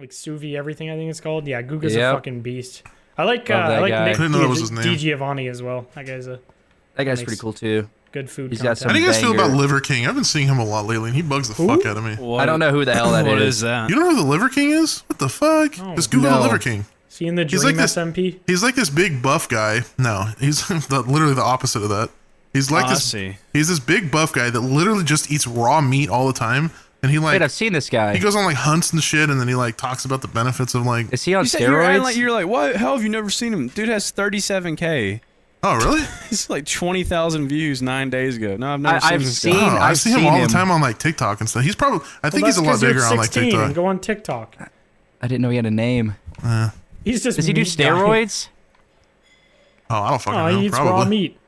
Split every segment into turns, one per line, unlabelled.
like sous vide everything. I think it's called. Yeah, Guga's a fucking beast. I like
guy.
Nick
I didn't know that was his name.
DiGiovanni as well. That guy's
pretty cool too.
good food.
He's got
content.
some
How do you guys feel
banger.
about Liver King? I've been seeing him a lot lately, and he bugs the fuck out of me.
What,
I don't know who the hell that is.
What is that?
You don't know who the Liver King is? What the fuck?
Oh.
Just Google
No.
the Liver King.
Is he in the
He's
Dream
like this-
SMP?
He's like this big buff guy. No, he's literally the opposite of that. He's like
I
this.
see.
He's this big buff guy that literally just eats raw meat all the time, and he
Wait,
like
I've seen this guy.
he goes on like hunts and shit, and then he like talks about the benefits of like.
Is he on
You said you're,
steroids?
you're like, what? How have you never seen him? Dude has 37K.
Oh really?
He's like 20,000 views 9 days ago. No, I've never
I've
seen this
seen-
guy.
Oh, I
I've
see him
seen
all
him.
the time on like TikTok and stuff. He's probably. I think
Well,
he's a
that's
lot
'cause
bigger
you're
on like
16 and
TikTok.
go on TikTok.
I didn't know he had a name.
He's just.
Does he do
meat guy.
steroids?
Oh, I don't fucking
Oh,
know.
he eats
Probably.
raw meat.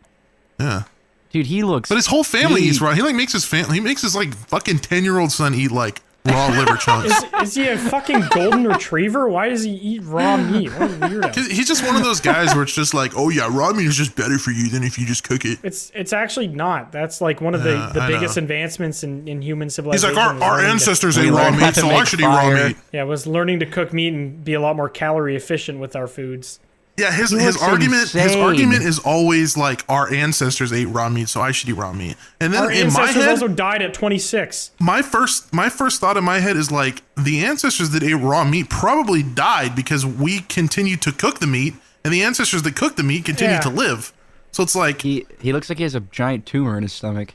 Yeah.
Dude, he looks.
But his whole family
He-
eats raw. He like makes his family. He makes his like fucking 10-year-old son eat like raw liver chunks.
Is he a fucking golden retriever? Why does he eat raw meat? What a weirdo.
He's just one of those guys where it's just like, oh yeah, raw meat is just better for you than if you just cook it.
It's actually not. That's like one of the
I
biggest
know.
advancements in human
He's
civilization.
like,
was
our
learning to-
ancestors
We
ate raw
learned how
meat,
to
so I
make
should eat raw
fire.
meat.
Yeah, was learning to cook meat and be a lot more calorie efficient with our foods.
Yeah, his
looks
argument
insane.
is always like our ancestors ate raw meat, so I should eat raw meat. And then
Our
in my
ancestors
head,
also died at 26.
my first thought in my head is like the ancestors that ate raw meat probably died because we continued to cook the meat, and the ancestors that cooked the meat continued
Yeah.
to live. So it's like,
He looks like he has a giant tumor in his stomach.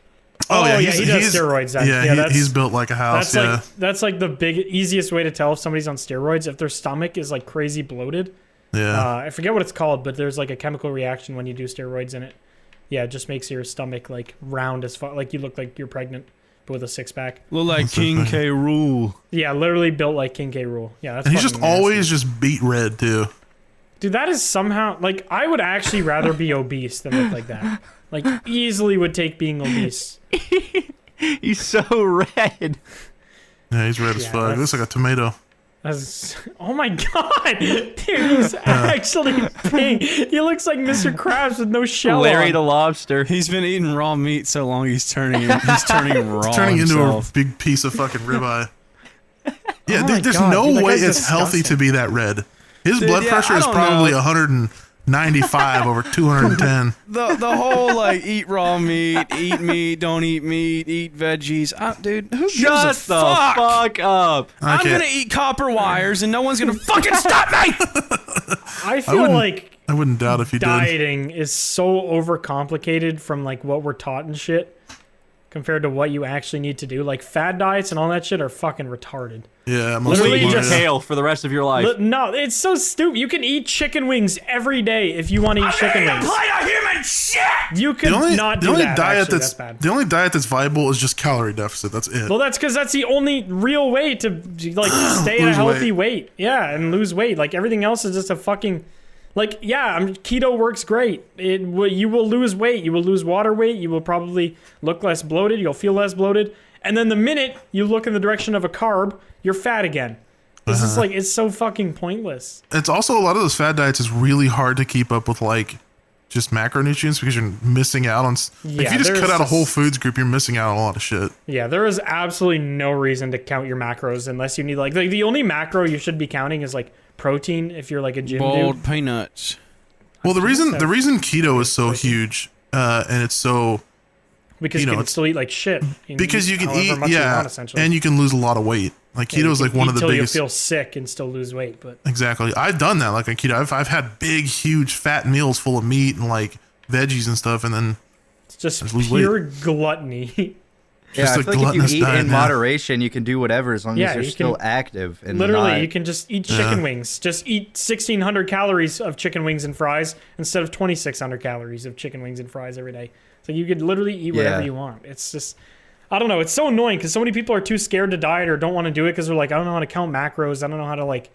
Oh, yeah, he does steroids then.
Yeah,
Yeah, that's-
he's built like a house.
That's like the easiest way to tell if somebody's on steroids, if their stomach is like crazy bloated.
Yeah.
I forget what it's called, but there's like a chemical reaction when you do steroids in it. Yeah, it just makes your stomach like round as fuck, like you look like you're pregnant, but with a six pack.
Look like King K. Rule.
Yeah, literally built like King K. Rool. Yeah, that's
And he's just
fucking nasty.
always just beat red too.
Dude, that is somehow like I would actually rather be obese than look like that. Like easily would take being obese.
He's so red.
Yeah, he's red as
Yeah,
fuck. He looks like a tomato.
That's, oh my god, dude, he's actually pink. He looks like Mr. Krabs with no shell
Larry
on.
the lobster.
He's been eating raw meat so long he's turning raw
Turning into
himself.
a big piece of fucking ribeye. Yeah,
Oh my
there's
God,
no
dude, that
way
guy's
it's healthy
disgusting.
to be that red. His
Dude,
blood
yeah,
pressure
I
is
don't
probably
know.
195 over 210.
The whole like eat raw meat, eat meat, don't eat meat, eat veggies. Dude, who gives a
Shut the fuck up.
I'm
Okay.
gonna eat copper wires and no one's gonna fucking stop me.
I feel
wouldn't-
like
I wouldn't doubt if he did.
dieting is so overcomplicated from like what we're taught and shit compared to what you actually need to do. Like fad diets and all that shit are fucking retarded.
Yeah,
Literally
most
just-
yeah.
Kale for the rest of your life.
No, it's so stupid. You can eat chicken wings every day if you want to eat chicken wings.
of human shit.
You could not do that. Actually, that's bad.
the only diet that's viable is just calorie deficit. That's it.
Well, that's because that's the only real way to like stay at a
Lose
healthy weight. Yeah, and lose weight. Like everything else is just a fucking, like keto works great. You will lose weight. You will lose water weight. You will probably look less bloated. You'll feel less bloated. And then the minute you look in the direction of a carb, you're fat again. This is like it's so fucking pointless.
It's also a lot of those fad diets is really hard to keep up with like just macronutrients because you're missing out on. If
Yeah,
you just cut
there's
out a
just-
Whole Foods group, you're missing out on a lot of shit.
Yeah, there is absolutely no reason to count your macros unless you need like the only macro you should be counting is like protein if you're like a gym
Boiled
dude.
peanuts.
Well, the reason
that's-
keto is so huge and it's so
Because
you
you,
know,
can
it's-
still eat like shit.
because you can
however
eat
much you want, essentially.
and you can lose a lot of weight. Like
Yeah,
keto
you
is like
can
one
eat
of the
till
biggest.
you feel sick and still lose weight, but
Exactly. I've done that. Like a keto, I've had big, huge, fat meals full of meat and like veggies and stuff, and then
it's just
Just lose weight.
pure gluttony.
Yeah, I
a
feel like if
gluttonous
you eat
diet,
in
yeah.
moderation, you can do whatever as long
Yeah,
as you're
you
still
can-
active. And
Literally,
not-
you can just eat chicken wings. Just eat 1,600 calories of chicken wings and fries instead of 2,600 calories of chicken wings and fries every day. So you could literally eat whatever
Yeah.
you want. It's just, I don't know. It's so annoying because so many people are too scared to diet or don't want to do it because they're like, I don't know how to count macros. I don't know how to like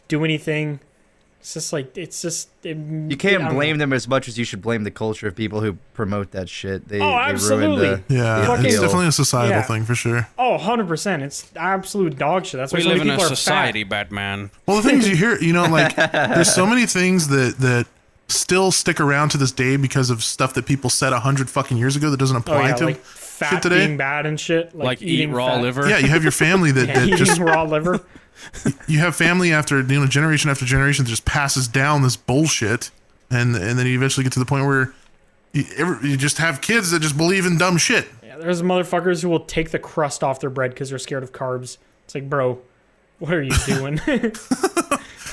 do anything. It's just like
You can't blame them as much as you should blame the culture of people who promote that shit. They,
Oh,
they
absolutely.
ruin the
yeah,
Fucking-
it's definitely a societal
Yeah.
thing for sure.
Oh, 100%. It's absolute dog shit. That's why
We
so
live
many
in
people
a
are
society,
fat.
Batman.
Well, the things you hear, like there's so many things that still stick around to this day because of stuff that people said 100 fucking years ago that doesn't
Oh,
apply
yeah,
to
like fat
today.
being bad and shit.
Like eat
eating
raw
fat.
liver.
Yeah, you have your family that,
Yeah,
that
eating
just
raw liver.
you have family after generation after generation that just passes down this bullshit, and then you eventually get to the point where you just have kids that just believe in dumb shit.
Yeah, there's motherfuckers who will take the crust off their bread because they're scared of carbs. It's like, bro, what are you doing?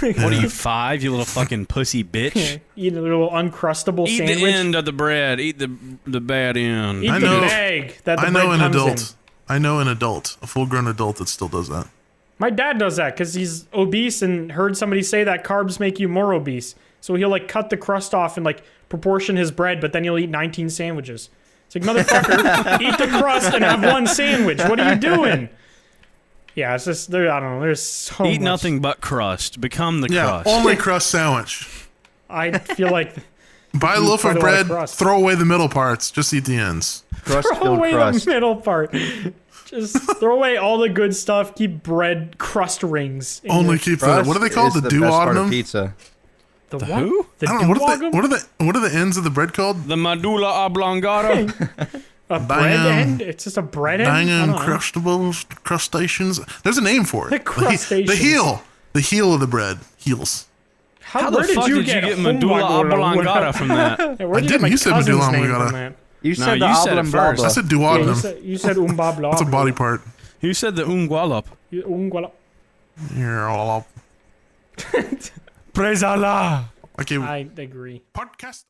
What are you, 5, you little fucking pussy bitch?
Eat a little uncrustable
Eat
sandwich.
the end of the bread. Eat the bad end.
Eat
I
the
know-
bag that the
I
bread
know an
comes
adult.
in.
I know an adult, a full-grown adult that still does that.
My dad does that because he's obese and heard somebody say that carbs make you more obese. So he'll like cut the crust off and like proportion his bread, but then he'll eat 19 sandwiches. It's like, motherfucker, eat the crust and have one sandwich. What are you doing? Yeah, it's just I don't know. There's so
Eat
much.
nothing but crust. Become the
Yeah,
crust.
only crust sandwich.
I feel like
Buy a
Eat
loaf
quite
of
a lot of
bread,
crust.
throw away the middle parts, just eat the ends.
throw
Crust-filled
away
crust.
the middle part. Just throw away all the good stuff. Keep bread crust rings. in
Only
your-
keep the
Crust
what are they called?
is
The
the best part of
duodenum?
pizza.
the what?
who?
The
I don't know
duodenum?
what are the ends of the bread called?
The medulla oblongata.
A bread
Bang.
end? It's just a bread end? I
Banging
don't know.
crustables, crustaceans. There's a name for it.
The crustaceans.
The heel. The heel of the bread. Heels.
How the
Where
fuck did you get medulla oblongata from that?
Yeah, where'd
I
you get
didn't.
my
You said
cousin's
medulla
name
oblongata.
from that?
You
No,
said the
you said it
oblong
first.
I said
Yeah,
duodenum.
you said umbabla.
That's a body part.
You said the ungualop.
Here,
Praise Allah.
okay.
I agree.
Podcast.